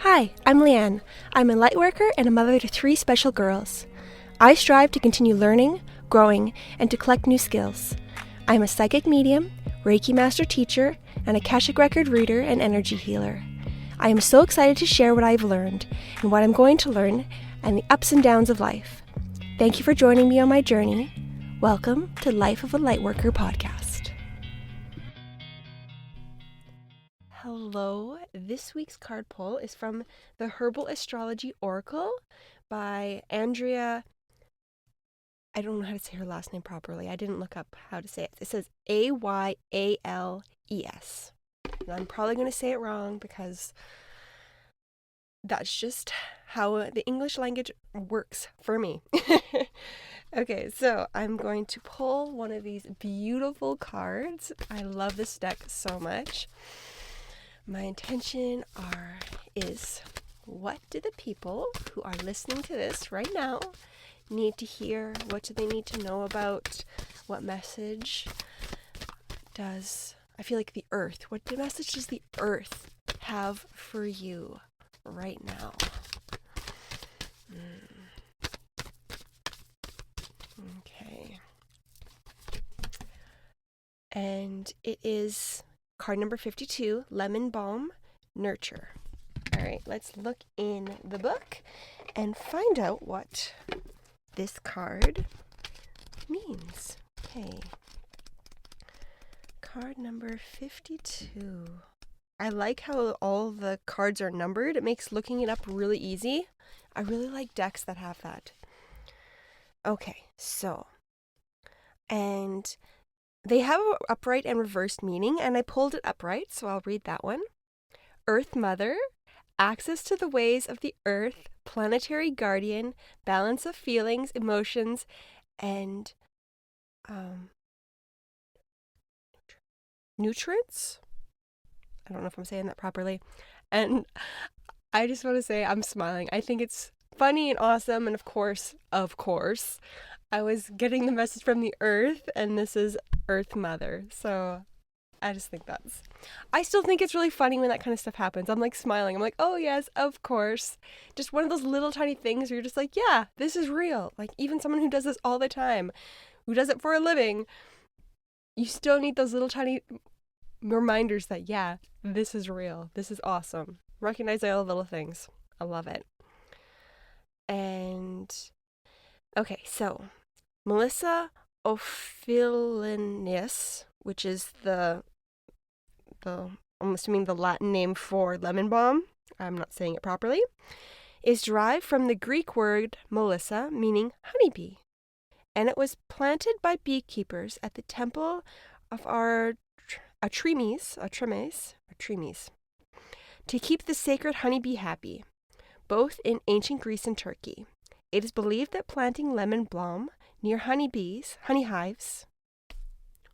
Hi, I'm Leanne. I'm a lightworker and a mother to 3 special girls. I strive to continue learning, growing, and to collect new skills. I'm a psychic medium, Reiki master teacher, and Akashic record reader and energy healer. I am so excited to share what I've learned and what I'm going to learn and the ups and downs of life. Thank you for joining me on my journey. Welcome to Life of a Lightworker podcast. Hello, this week's card pull is from the Herbal Astrology Oracle by Andrea. I don't know how to say her last name properly. I didn't look up how to say it. It says Ayales. And I'm probably going to say it wrong because that's just how the English language works for me. Okay, so I'm going to pull one of these beautiful cards. I love this deck so much. My intention is what do the people who are listening to this right now need to hear? What do they need to know about? What message does, I feel like the earth, what message does the earth have for you right now? Okay. And it is card number 52, Lemon Balm, Nurture. All right, let's look in the book and find out what this card means. Okay. Card number 52. I like how all the cards are numbered. It makes looking it up really easy. I really like decks that have that. Okay, so, and they have an upright and reversed meaning, and I pulled it upright, so I'll read that one. Earth Mother, access to the ways of the earth, planetary guardian, balance of feelings, emotions, and nutrients? I don't know if I'm saying that properly. And I just want to say I'm smiling. I think it's funny and awesome, and of course, I was getting the message from the earth, and this is Earth Mother. So I just think I still think it's really funny when that kind of stuff happens. I'm like smiling. I'm like, oh yes, of course. Just one of those little tiny things where you're just like, yeah, this is real. Like even someone who does this all the time, who does it for a living, you still need those little tiny reminders that, yeah, this is real. This is awesome. Recognize all the little things. I love it. And okay, so Melissa Ophelinus, which is the I'm assuming the Latin name for lemon balm, I'm not saying it properly, is derived from the Greek word melissa, meaning honeybee. And it was planted by beekeepers at the temple of Artemis, to keep the sacred honeybee happy, both in ancient Greece and Turkey. It is believed that planting lemon balm near honey hives.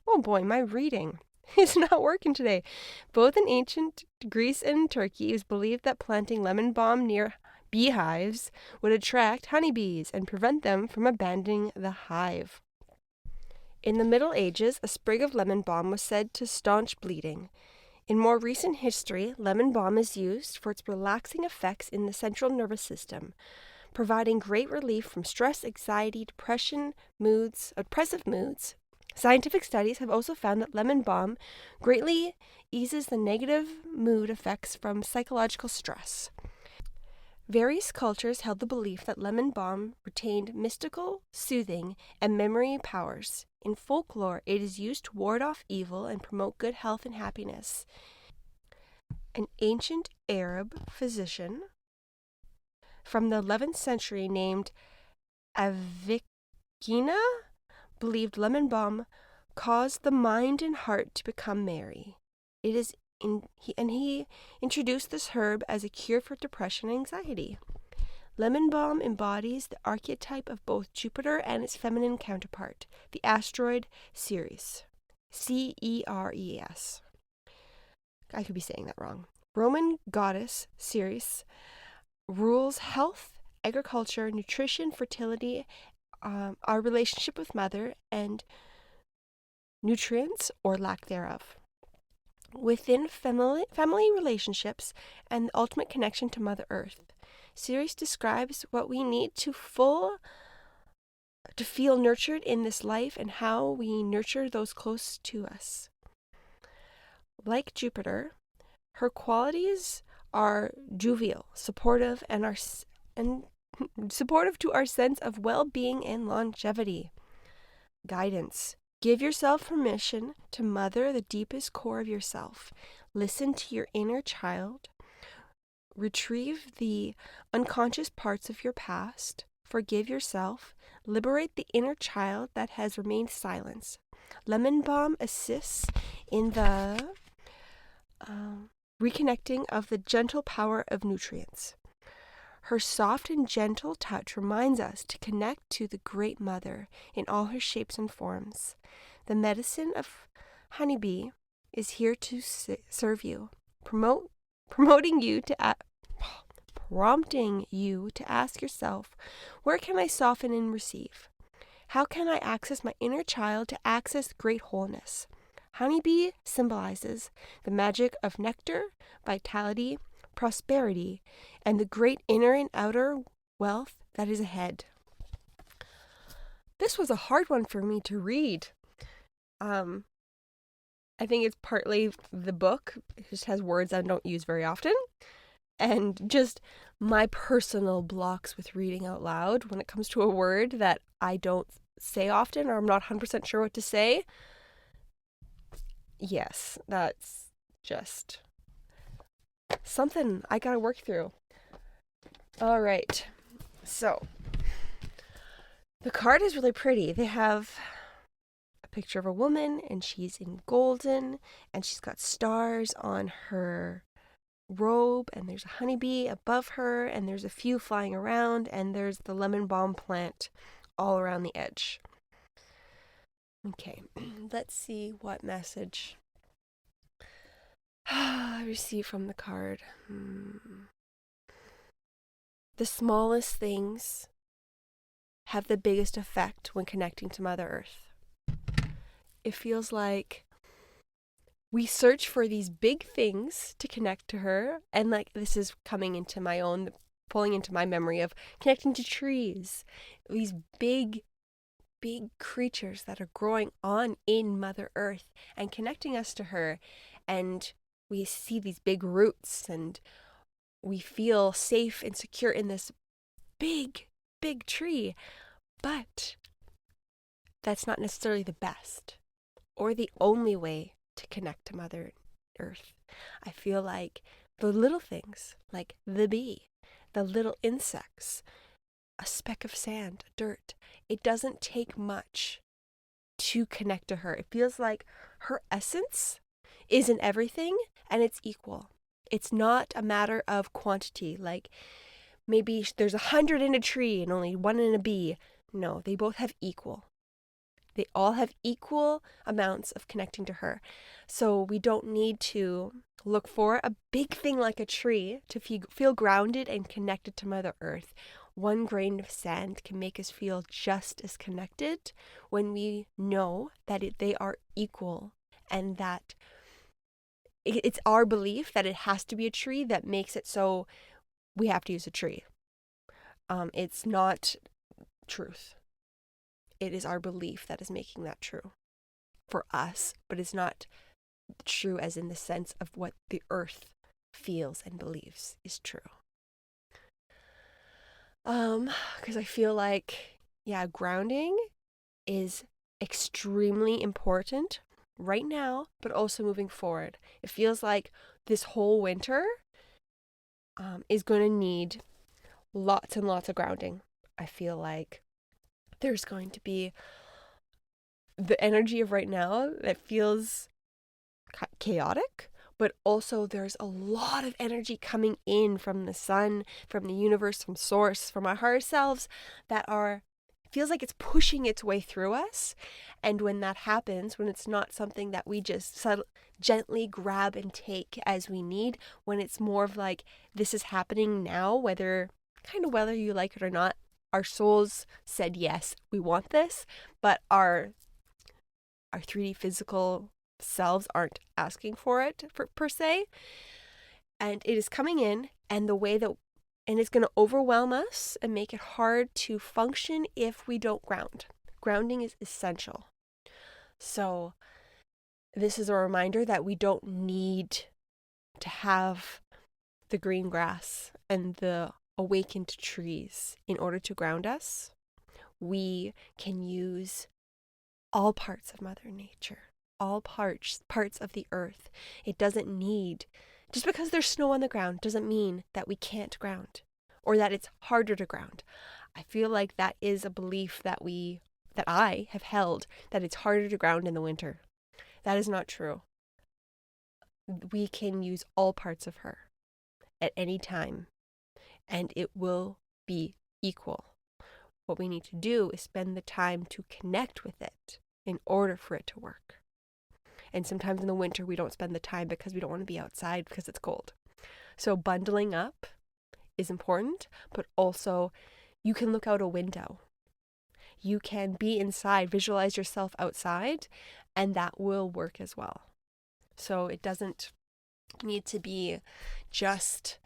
Oh boy, my reading is not working today. Both in ancient Greece and Turkey, it was believed that planting lemon balm near beehives would attract honeybees and prevent them from abandoning the hive. In the Middle Ages, a sprig of lemon balm was said to staunch bleeding. In more recent history, lemon balm is used for its relaxing effects in the central nervous system, providing great relief from stress, anxiety, depressive moods. Scientific studies have also found that lemon balm greatly eases the negative mood effects from psychological stress. Various cultures held the belief that lemon balm retained mystical, soothing, and memory powers. In folklore, it is used to ward off evil and promote good health and happiness. An ancient Arab physician from the 11th century named Avicenna believed lemon balm caused the mind and heart to become merry. He introduced this herb as a cure for depression and anxiety. Lemon balm embodies the archetype of both Jupiter and its feminine counterpart, the asteroid Ceres. Ceres. I could be saying that wrong. Roman goddess Ceres rules health, agriculture, nutrition, fertility, our relationship with mother, and nutrients or lack thereof. within family relationships and the ultimate connection to Mother Earth. Series describes what we need to feel nurtured in this life and how we nurture those close to us. Like Jupiter, her qualities are jovial, supportive, and supportive to our sense of well-being and longevity. Guidance. Give yourself permission to mother the deepest core of yourself. Listen to your inner child. Retrieve the unconscious parts of your past. Forgive yourself. Liberate the inner child that has remained silent. Lemon balm assists in the reconnecting of the gentle power of nutrients. Her soft and gentle touch reminds us to connect to the Great Mother in all her shapes and forms. The medicine of honeybee is here to serve you, prompting you to ask yourself, where can I soften and receive? How can I access my inner child to access great wholeness? Honeybee symbolizes the magic of nectar, vitality, prosperity, and the great inner and outer wealth that is ahead. This was a hard one for me to read. I think it's partly the book. It just has words I don't use very often. And just my personal blocks with reading out loud when it comes to a word that I don't say often or I'm not 100% sure what to say. Yes, that's just something I gotta work through. All right, so the card is really pretty. They have a picture of a woman and she's in golden and she's got stars on her robe and there's a honeybee above her and there's a few flying around and there's the lemon balm plant all around the edge. Okay, let's see what message I received from the card. The smallest things have the biggest effect when connecting to Mother Earth. It feels like we search for these big things to connect to her, and like this is coming into my own, pulling into my memory of connecting to trees, these big creatures that are growing on in Mother Earth and connecting us to her, and we see these big roots and we feel safe and secure in this big tree. But that's not necessarily the best or the only way to connect to Mother Earth. I feel like the little things, like the bee, the little insects, a speck of sand, dirt, it doesn't take much to connect to her. It feels like her essence is in everything and it's equal. It's not a matter of quantity, like maybe there's 100 in a tree and only 1 in a bee. No, they both have equal. They all have equal amounts of connecting to her. So we don't need to look for a big thing like a tree to feel grounded and connected to Mother Earth. 1 grain of sand can make us feel just as connected when we know that they are equal and that it's our belief that it has to be a tree that makes it so we have to use a tree. It's not truth. It is our belief that is making that true for us, but it's not true as in the sense of what the earth feels and believes is true. Because I feel like, grounding is extremely important right now, but also moving forward. It feels like this whole winter is going to need lots and lots of grounding. I feel like there's going to be the energy of right now that feels chaotic, but also there's a lot of energy coming in from the sun, from the universe, from source, from our higher selves that feels like it's pushing its way through us. And when that happens, when it's not something that we just gently grab and take as we need, when it's more of like, this is happening now, whether you like it or not, our souls said, yes, we want this, but our 3D physical selves aren't asking for it per se. And it is coming in, and it's going to overwhelm us and make it hard to function if we don't ground. Grounding is essential. So this is a reminder that we don't need to have the green grass and the awakened trees in order to ground us. We can use all parts of Mother Nature, all parts of the earth. It doesn't need, just because there's snow on the ground doesn't mean that we can't ground or that it's harder to ground. I feel like that is a belief that I have held, that it's harder to ground in the winter. That is not true. We can use all parts of her at any time, and it will be equal. What we need to do is spend the time to connect with it in order for it to work. And sometimes in the winter, we don't spend the time because we don't want to be outside because it's cold. So bundling up is important, but also you can look out a window. You can be inside, visualize yourself outside, and that will work as well. So it doesn't need to be just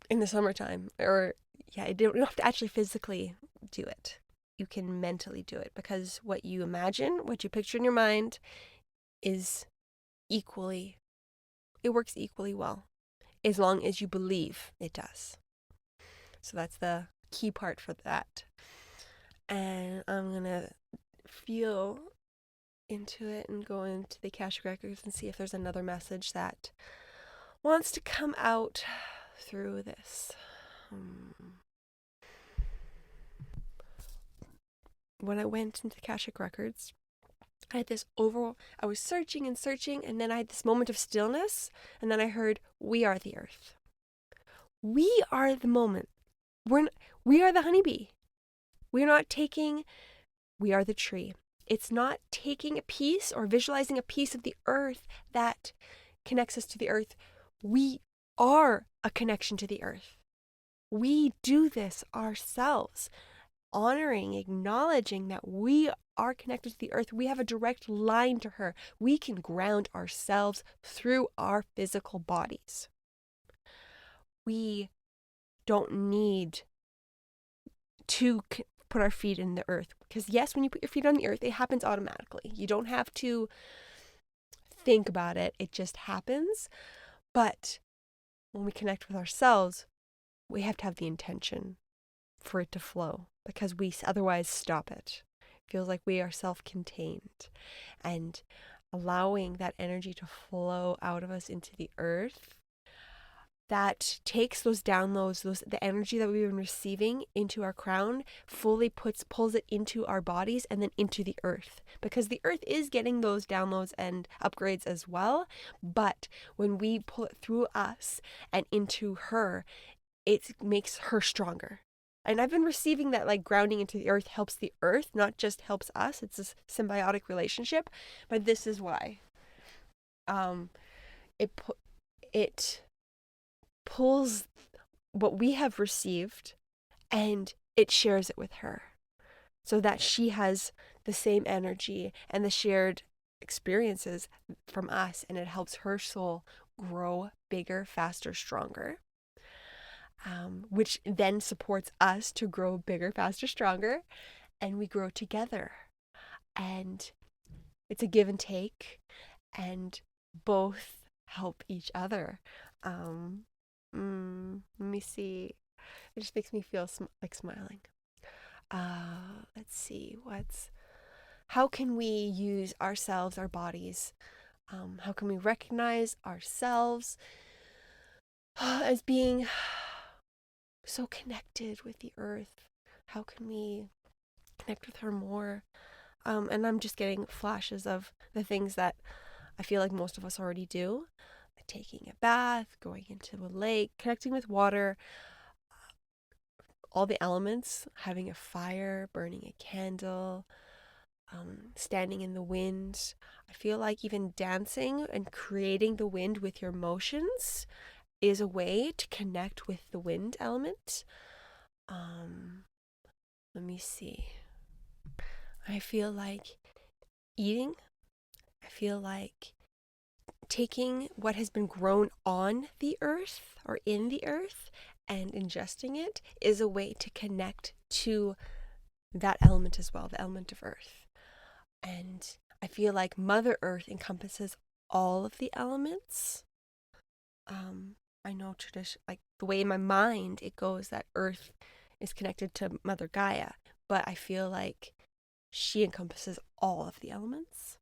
in the summertime, or you don't have to actually physically do it. You can mentally do it, because what you imagine, what you picture in your mind it works equally well, as long as you believe it does. So that's the key part for that. And I'm going to feel into it and go into the Akashic Records and see if there's another message that wants to come out through this. When I went into the Akashic Records, I had this I was searching and searching, and then I had this moment of stillness, and then I heard, "We are the earth. We are the moment. We are the honeybee. We are the tree." It's not taking a piece or visualizing a piece of the earth that connects us to the earth. We are a connection to the earth. We do this ourselves, honoring, acknowledging that we are connected to the earth. We have a direct line to her. We can ground ourselves through our physical bodies. We don't need to put our feet in the earth, because yes, when you put your feet on the earth, it happens automatically. You don't have to think about it. It just happens. But when we connect with ourselves, we have to have the intention for it to flow, because we otherwise stop it. It feels like we are self-contained, and allowing that energy to flow out of us into the earth, that takes those downloads, the energy that we've been receiving into our crown, fully pulls it into our bodies and then into the earth, because the earth is getting those downloads and upgrades as well. But when we pull it through us and into her, it makes her stronger. And I've been receiving that, like, grounding into the earth helps the earth, not just helps us. It's a symbiotic relationship. But this is why. It pulls what we have received and it shares it with her, so that she has the same energy and the shared experiences from us, and it helps her soul grow bigger, faster, stronger, which then supports us to grow bigger, faster, stronger, and we grow together. And it's a give and take, and both help each other. Let me see. It just makes me feel like smiling. Let's see. How can we use ourselves, our bodies? How can we recognize ourselves as being so connected with the earth? How can we connect with her more? And I'm just getting flashes of the things that I feel like most of us already do. Like taking a bath, going into a lake, connecting with water, all the elements, having a fire, burning a candle, standing in the wind. I feel like even dancing and creating the wind with your motions is a way to connect with the wind element. Let me see. I feel like eating. I feel like taking what has been grown on the earth or in the earth and ingesting it is a way to connect to that element as well, the element of earth. And I feel like Mother Earth encompasses all of the elements. I know tradition, like the way in my mind it goes that earth is connected to Mother Gaia, but I feel like she encompasses all of the elements.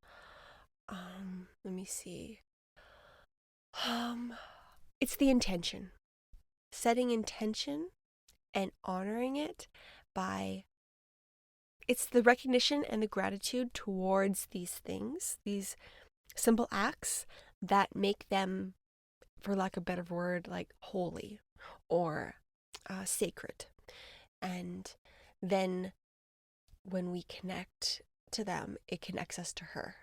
Let me see. It's the intention. Setting intention and honoring it by it's the recognition and the gratitude towards these things, these simple acts that make them, for lack of a better word, like holy or sacred. And then when we connect to them, it connects us to her.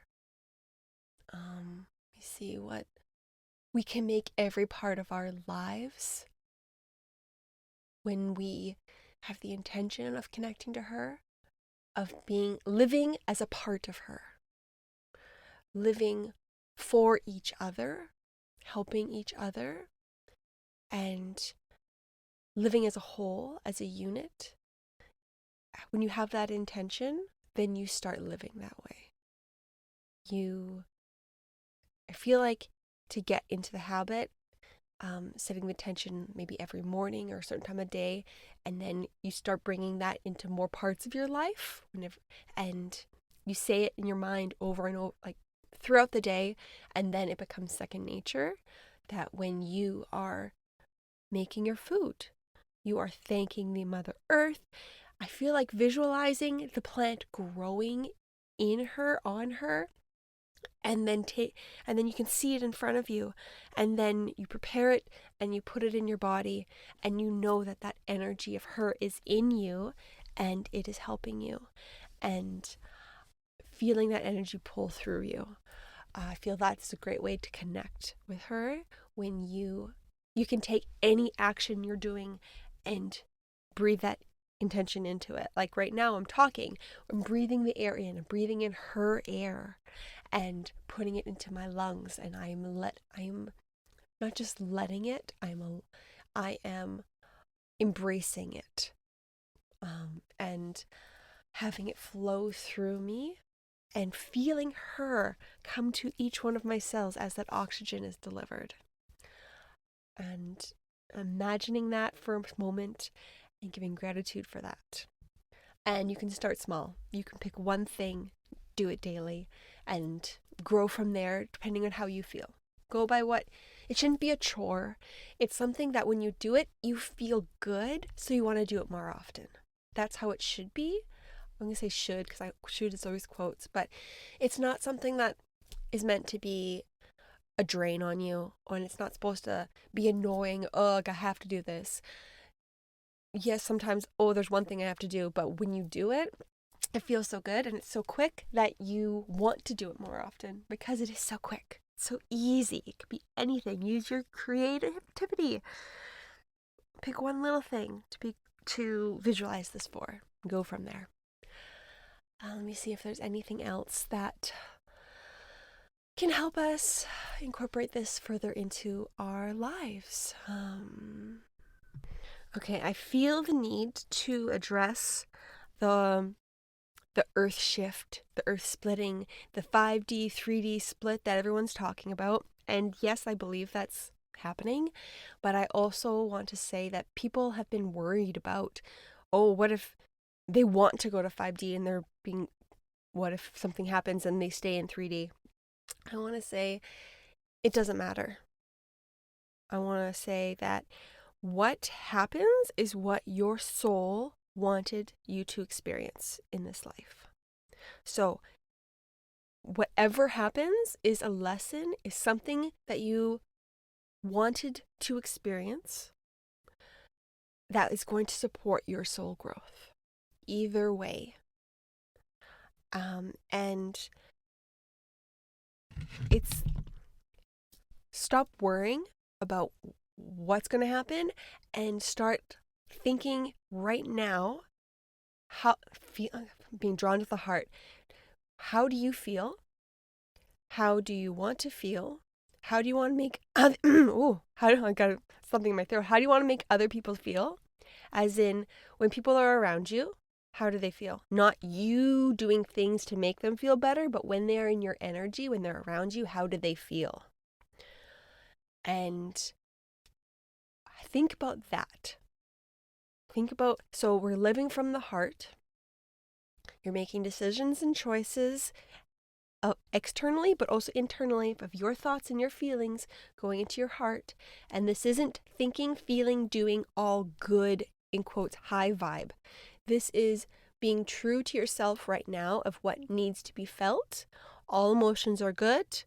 Let me see what we can make every part of our lives when we have the intention of connecting to her, of living as a part of her, living for each other, helping each other, and living as a whole, as a unit. When you have that intention, then you start living that way. I feel like to get into the habit, setting the intention maybe every morning or a certain time of day, and then you start bringing that into more parts of your life, and you say it in your mind over and over, like throughout the day, and then it becomes second nature. That when you are making your food, you are thanking the Mother Earth. I feel like visualizing the plant growing in her, on her, and then you can see it in front of you, and then you prepare it and you put it in your body, and you know that that energy of her is in you and it is helping you, and feeling that energy pull through you. I feel that's a great way to connect with her, when you can take any action you're doing and breathe that intention into it. Like right now I'm talking, I'm breathing the air in, I'm breathing in her air and putting it into my lungs, and I am not just letting it, I am embracing it, and having it flow through me, and feeling her come to each one of my cells as that oxygen is delivered, and imagining that for a moment and giving gratitude for that. And you can start small. You can pick one thing, do it daily, and grow from there depending on how you feel. Go by it shouldn't be a chore. It's something that when you do it, you feel good, so you want to do it more often. That's how it should be. I'm going to say should, because should is always quotes, but it's not something that is meant to be a drain on you, and it's not supposed to be annoying. Ugh, I have to do this. Yes, sometimes, there's one thing I have to do, but when you do it, it feels so good and it's so quick that you want to do it more often because it is so quick, so easy. It could be anything. Use your creativity. Pick one little thing to visualize this for. Go from there. Let me see if there's anything else that can help us incorporate this further into our lives. Okay, I feel the need to address the earth shift, the earth splitting, the 5D, 3D split that everyone's talking about. And yes, I believe that's happening, but I also want to say that people have been worried about, what if they want to go to 5D and what if something happens and they stay in 3D? I want to say it doesn't matter. I want to say that what happens is what your soul wanted you to experience in this life. So whatever happens is a lesson, is something that you wanted to experience that is going to support your soul growth. Either way. And it's stop worrying about what's going to happen and start thinking right now, being drawn to the heart. how do you feel? How do you want to feel? How do you want to make other I got something in my throat. How do you want to make other people feel? As in, when people are around you, how do they feel? Not you doing things to make them feel better, but when they're in your energy, when they're around you, how do they feel? And think about that. So we're living from the heart. You're making decisions and choices externally, but also internally, of your thoughts and your feelings going into your heart. And this isn't thinking, feeling, doing all good, in quotes, high vibe. This is being true to yourself right now of what needs to be felt. All emotions are good.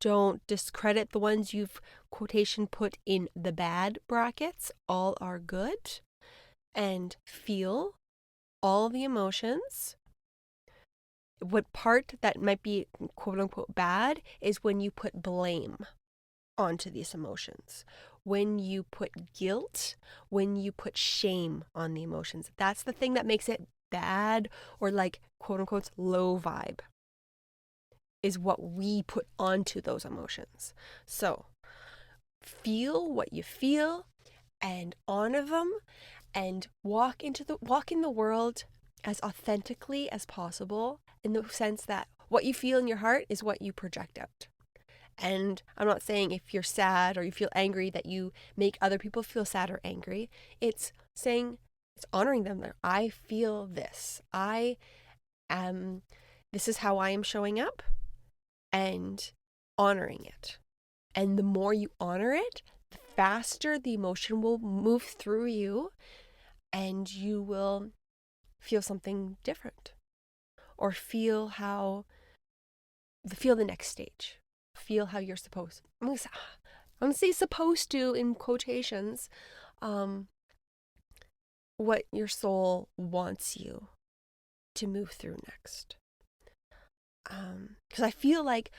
Don't discredit the ones you've quotation put in the bad brackets. All are good. And feel all the emotions. What part that might be quote unquote bad is when you put blame onto these emotions, when you put guilt, when you put shame on the emotions. That's the thing that makes it bad or like quote unquote low vibe, is what we put onto those emotions. So feel what you feel and honor them and walk in the world as authentically as possible, in the sense that what you feel in your heart is what you project out. And I'm not saying if you're sad or you feel angry that you make other people feel sad or angry. It's saying, it's honoring them that I feel this. This is how I am showing up, and honoring it. And the more you honor it, the faster the emotion will move through you, and you will feel something different, or feel the next stage, feel how you're supposed. I'm gonna say supposed to in quotations, what your soul wants you to move through next. Because I feel like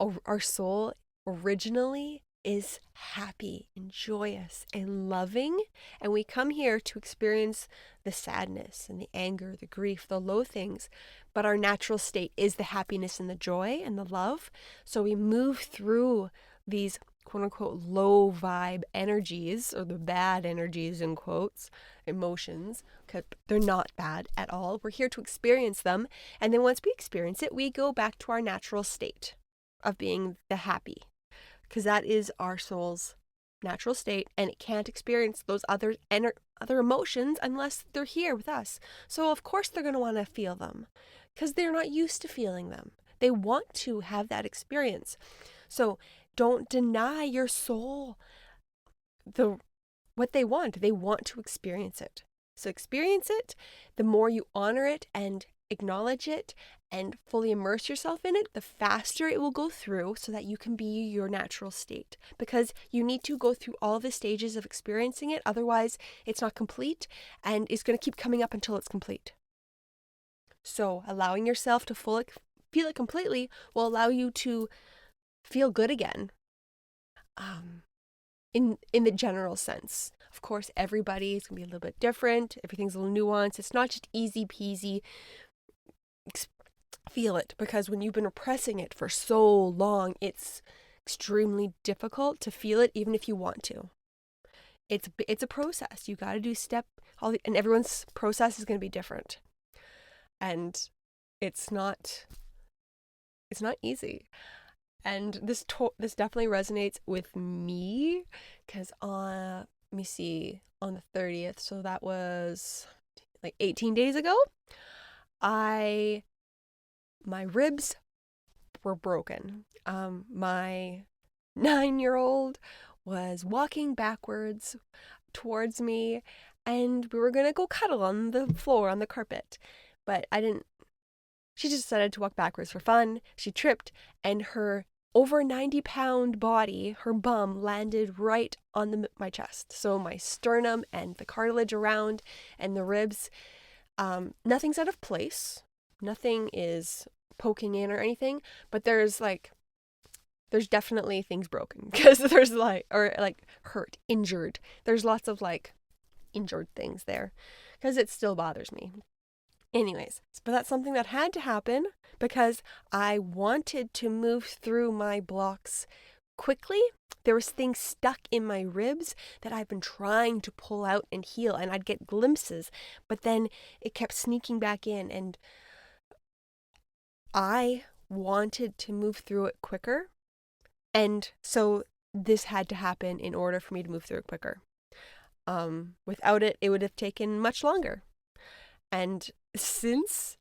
our soul originally is happy and joyous and loving, and we come here to experience the sadness and the anger, the grief, the low things, but our natural state is the happiness and the joy and the love. So we move through these quote unquote low vibe energies, or the bad energies in quotes, emotions, because they're not bad at all. We're here to experience them, and then once we experience it, we go back to our natural state of being the happy, because that is our soul's natural state, and it can't experience those other emotions unless they're here with us. So of course they're going to want to feel them, because they're not used to feeling them. They want to have that experience. So don't deny your soul what they want. They want to experience it. So experience it. The more you honor it and acknowledge it and fully immerse yourself in it, the faster it will go through, so that you can be your natural state. Because you need to go through all the stages of experiencing it. Otherwise, it's not complete, and it's going to keep coming up until it's complete. So allowing yourself to feel it completely will allow you to feel good again. In the general sense. Of course, everybody is going to be a little bit different. Everything's a little nuanced. It's not just easy peasy. Feel it, because when you've been repressing it for so long, it's extremely difficult to feel it, even if you want to. It's a process. You got to do and everyone's process is going to be different, and it's not easy. And this definitely resonates with me, because let me see, on the 30th, so that was like 18 days ago, my ribs were broken. My 9-year-old was walking backwards towards me, and we were gonna go cuddle on the floor on the carpet, but she just decided to walk backwards for fun. She tripped, and her over 90-pound body, her bum, landed right on my chest. So my sternum and the cartilage around and the ribs, nothing's out of place. Nothing is poking in or anything, but there's definitely things broken, because there's hurt, injured. There's lots of injured things there, because it still bothers me. Anyways, but that's something that had to happen because I wanted to move through my blocks quickly. There was things stuck in my ribs that I've been trying to pull out and heal, and I'd get glimpses, but then it kept sneaking back in, and I wanted to move through it quicker. And so this had to happen in order for me to move through it quicker. Without it, it would have taken much longer. And since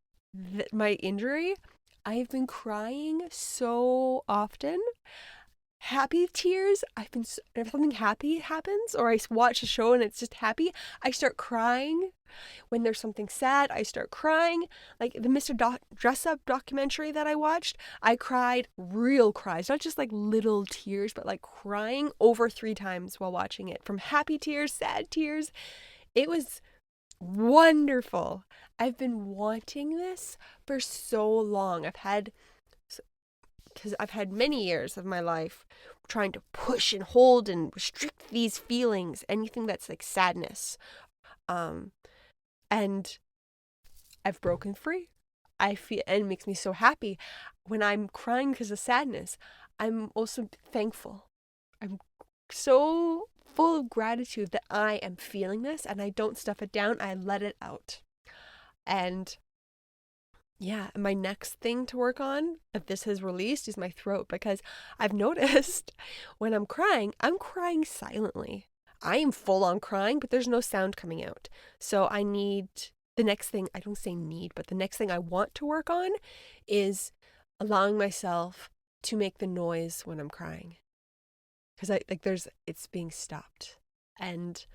my injury, I've been crying so often. Happy tears. If something happy happens, or I watch a show and it's just happy, I start crying. When there's something sad, I start crying. Like the Mr. Dress Up documentary that I watched, I cried real cries, not just like little tears, but like crying over 3 times while watching it. From happy tears, sad tears. It was wonderful. I've been wanting this for so long. I've had many years of my life trying to push and hold and restrict these feelings, anything that's like sadness. And I've broken free. I feel, and it makes me so happy. When I'm crying because of sadness, I'm also thankful. I'm so full of gratitude that I am feeling this, and I don't stuff it down. I let it out. And yeah, my next thing to work on, if this has released, is my throat, because I've noticed when I'm crying silently. I am full on crying, but there's no sound coming out. So I need the next thing, I don't say need, but the next thing I want to work on is allowing myself to make the noise when I'm crying. Because it's being stopped. And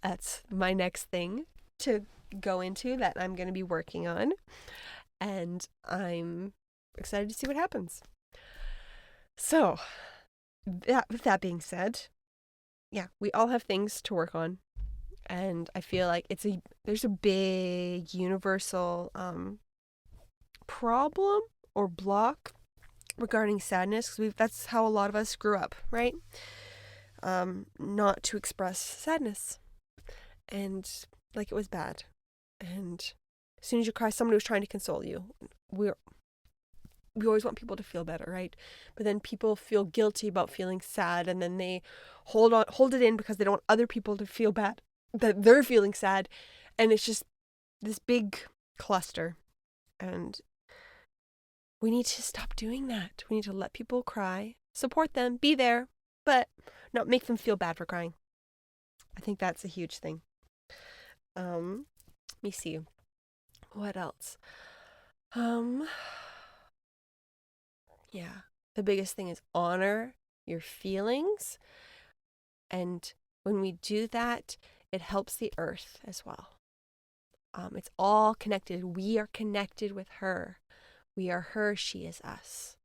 that's my next thing to go into that I'm going to be working on, and I'm excited to see what happens. So with that being said, yeah, we all have things to work on, and I feel like there's a big universal problem or block regarding sadness, because that's how a lot of us grew up, right? Not to express sadness, and like it was bad. And as soon as you cry, somebody was trying to console you. We always want people to feel better, right? But then people feel guilty about feeling sad, and then they hold it in because they don't want other people to feel bad that they're feeling sad, and it's just this big cluster. And we need to stop doing that. We need to let people cry, support them, be there, but not make them feel bad for crying. I think that's a huge thing. Let me see. What else? Yeah, the biggest thing is honor your feelings. And when we do that, it helps the earth as well. It's all connected. We are connected with her. We are her, she is us.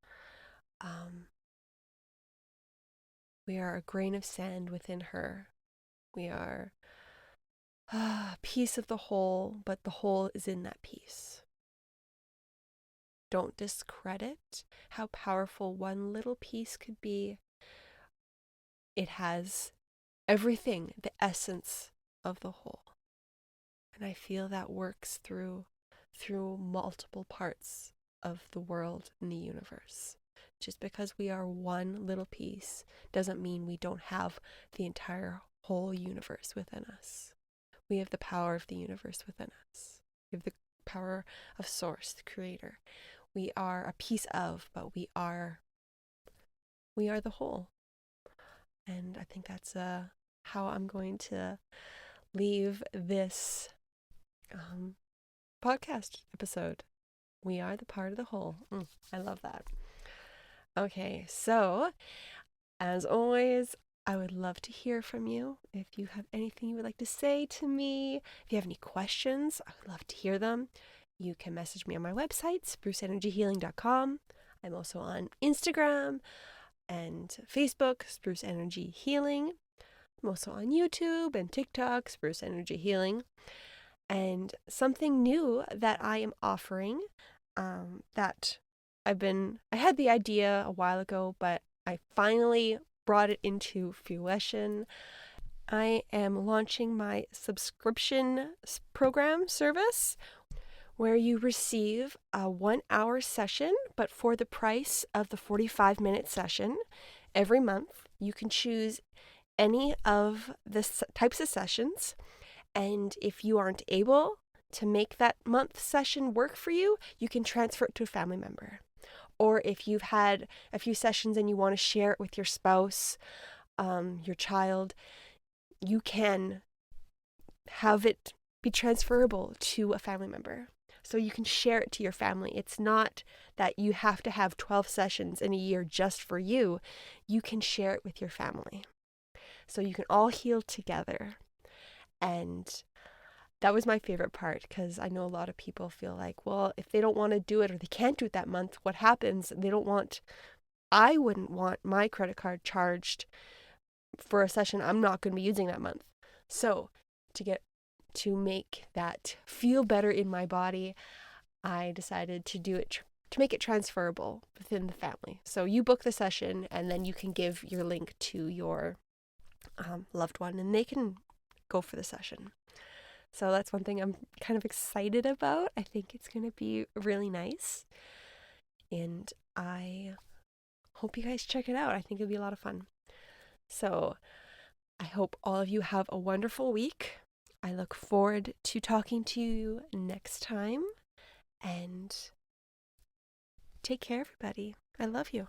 We are a grain of sand within her. We are a piece of the whole, but the whole is in that piece. Don't discredit how powerful one little piece could be. It has everything, the essence of the whole. And I feel that works through multiple parts of the world and the universe. Just because we are one little piece doesn't mean we don't have the entire whole universe within us. We have the power of the universe within us. We have the power of Source, the Creator. We are a piece of, but we are the whole. And I think that's how I'm going to leave this podcast episode. We are the part of the whole. I love that. Okay, so as always, I would love to hear from you. If you have anything you would like to say to me, if you have any questions, I would love to hear them. You can message me on my website, spruceenergyhealing.com. I'm also on Instagram and Facebook, Spruce Energy Healing. I'm also on YouTube and TikTok, Spruce Energy Healing. And something new that I am offering, that I had the idea a while ago, but I finally brought it into fruition. I am launching my subscription program service. where you receive a 1 hour session, but for the price of the 45-minute session every month. You can choose any of the types of sessions, and if you aren't able to make that month session work for you, you can transfer it to a family member. Or if you've had a few sessions and you want to share it with your spouse, your child, you can have it be transferable to a family member. So you can share it to your family. It's not that you have to have 12 sessions in a year just for you. You can share it with your family. So you can all heal together. And that was my favorite part, because I know a lot of people feel like, well, if they don't want to do it or they can't do it that month, what happens? I wouldn't want my credit card charged for a session I'm not going to be using that month. So to make that feel better in my body, I decided to do it to make it transferable within the family. So you book the session, and then you can give your link to your loved one, and they can go for the session. So that's one thing I'm kind of excited about. I think it's going to be really nice, and I hope you guys check it out. I think it'll be a lot of fun. So I hope all of you have a wonderful week. I look forward to talking to you next time, and take care, everybody. I love you.